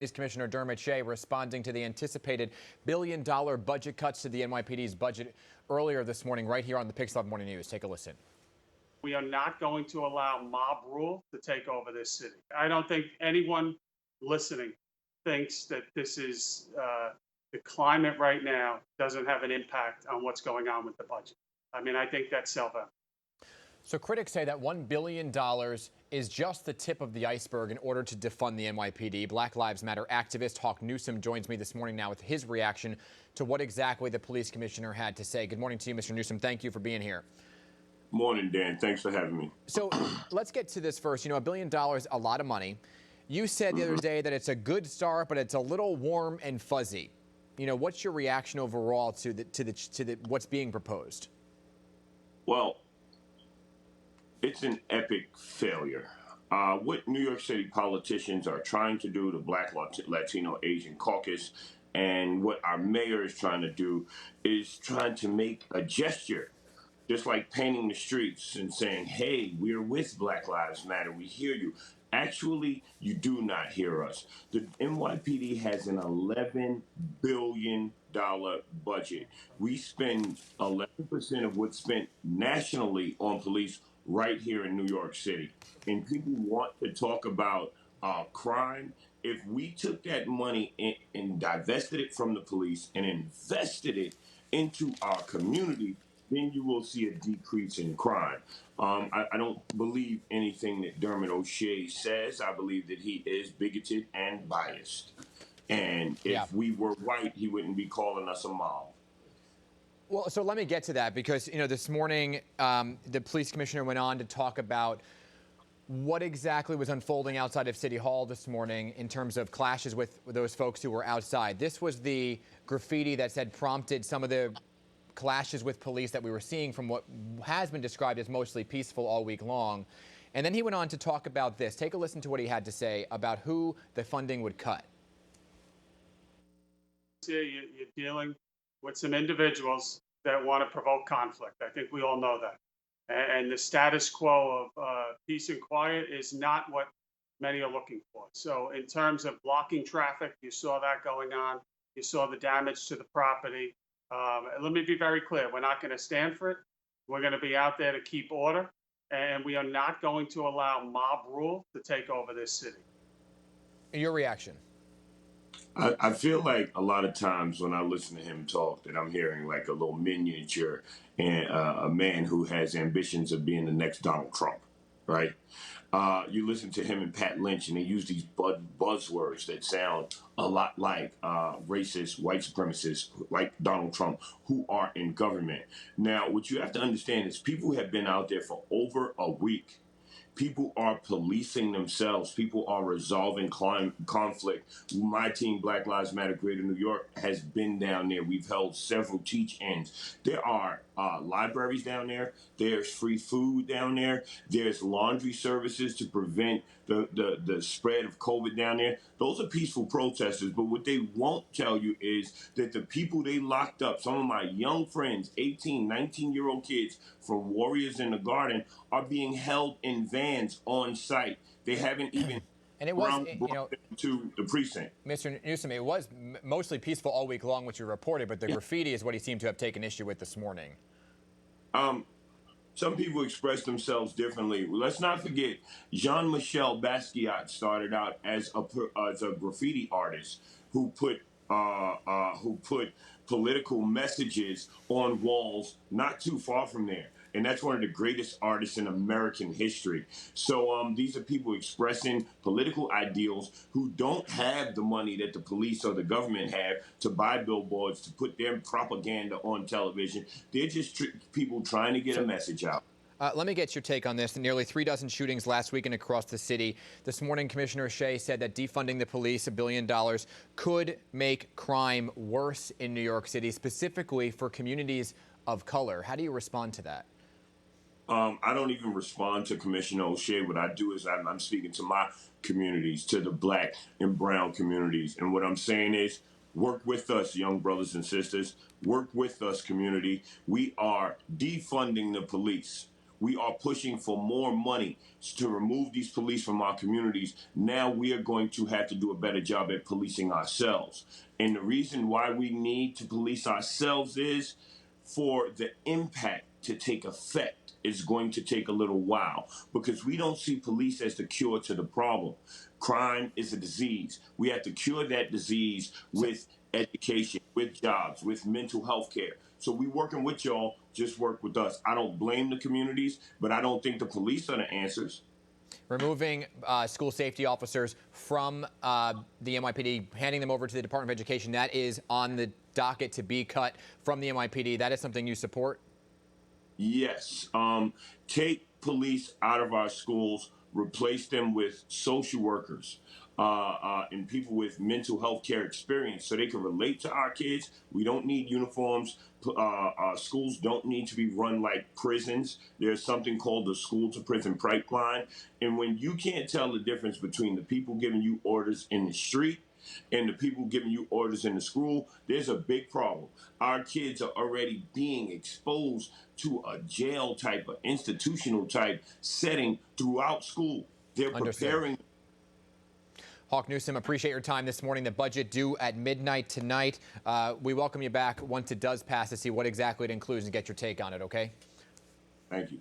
Police Commissioner Dermot Shea responding to the anticipated billion-dollar budget cuts to the NYPD's budget earlier this morning, right here on the PIX11 Morning News. Take a listen. We are not going to allow mob rule to take over this city. I don't think anyone listening thinks that this is the climate right now doesn't have an impact on what's going on with the budget. I mean, I think that's self-evident. So critics say that $1 billion is just the tip of the iceberg in order to defund the NYPD. Black Lives Matter activist Hawk Newsome joins me this morning now with his reaction to what exactly the police commissioner had to say. Good morning to you, Mr. Newsome. Thank you for being here. Morning, Dan. Thanks for having me. So let's get to this first. You know, $1 billion, a lot of money. You said the other day that it's a good start, but it's a little warm and fuzzy. You know, what's your reaction overall to what's being proposed? Well, it's an epic failure. What New York City politicians are trying to do, the Black, Latino, Asian caucus, and what our mayor is trying to do is trying to make a gesture, just like painting the streets and saying, hey, we're with Black Lives Matter, we hear you. Actually, you do not hear us. The NYPD has an $11 billion budget. We spend 11% of what's spent nationally on police right here in New York City. And people want to talk about crime. If we took that money and divested it from the police and invested it into our community, then you will see a decrease in crime. I don't believe anything that Dermot Shea says. I believe that he is bigoted and biased. And if we were white, he wouldn't be calling us a mob. Well, so let me get to that because, you know, this morning the police commissioner went on to talk about what exactly was unfolding outside of City Hall this morning in terms of clashes with those folks who were outside. This was the graffiti that said prompted some of the clashes with police that we were seeing from what has been described as mostly peaceful all week long. And then he went on to talk about this. Take a listen to what he had to say about who the funding would cut. You're dealing with some individuals that want to provoke conflict. I think we all know that. And the status quo of peace and quiet is not what many are looking for. So in terms of blocking traffic, you saw that going on. You saw the damage to the property. Let me be very clear. We're not going to stand for it. We're going to be out there to keep order. And we are not going to allow mob rule to take over this city. Your reaction? I feel like a lot of times when I listen to him talk that I'm hearing like a little miniature and a man who has ambitions of being the next Donald Trump, right? You listen to him and Pat Lynch and they use these buzzwords that sound a lot like racist, white supremacists like Donald Trump who are in government. Now, what you have to understand is people have been out there for over a week. People are policing themselves. People are resolving conflict. My team, Black Lives Matter Greater New York, has been down there. We've held several teach-ins. There are libraries down there. There's free food down there. There's laundry services to prevent the spread of COVID down there. Those are peaceful protesters, but what they won't tell you is that the people they locked up, some of my young friends, 18, 19-year-old kids from Warriors in the Garden, are being held in vans on site. They haven't even and it was, to the precinct. Mr. Newsome, it was mostly peaceful all week long, which you reported, but the graffiti is what he seemed to have taken issue with this morning. Some people express themselves differently. Let's not forget, Jean-Michel Basquiat started out as a graffiti artist who put political messages on walls not too far from there. And that's one of the greatest artists in American history. So these are people expressing political ideals who don't have the money that the police or the government have to buy billboards, to put their propaganda on television. They're just people trying to get a message out. Let me get your take on this. Nearly 3 dozen shootings last weekend across the city. This morning, Commissioner Shea said that defunding the police, $1 billion, could make crime worse in New York City, specifically for communities of color. How do you respond to that? I don't even respond to Commissioner Shea. What I do is I'm speaking to my communities, to the Black and brown communities. And what I'm saying is, work with us, young brothers and sisters. Work with us, community. We are defunding the police. We are pushing for more money to remove these police from our communities. Now we are going to have to do a better job at policing ourselves. And the reason why we need to police ourselves is for the impact to take effect is going to take a little while because we don't see police as the cure to the problem. Crime is a disease. We have to cure that disease with education, with jobs, with mental health care. So we working with y'all, just work with us. I don't blame the communities, but I don't think the police are the answers. Removing school safety officers from the NYPD, handing them over to the Department of Education, that is on the docket to be cut from the NYPD. That is something you support? Yes. Take police out of our schools, replace them with social workers and people with mental health care experience so they can relate to our kids. We don't need uniforms. Schools don't need to be run like prisons. There's something called the school to prison pipeline. And when you can't tell the difference between the people giving you orders in the street and the people giving you orders in the school, there's a big problem. Our kids are already being exposed to a jail type, of institutional type setting throughout school. They're preparing. Hawk Newsome, appreciate your time this morning. The budget due at midnight tonight. We welcome you back once it does pass to see what exactly it includes and get your take on it, okay? Thank you.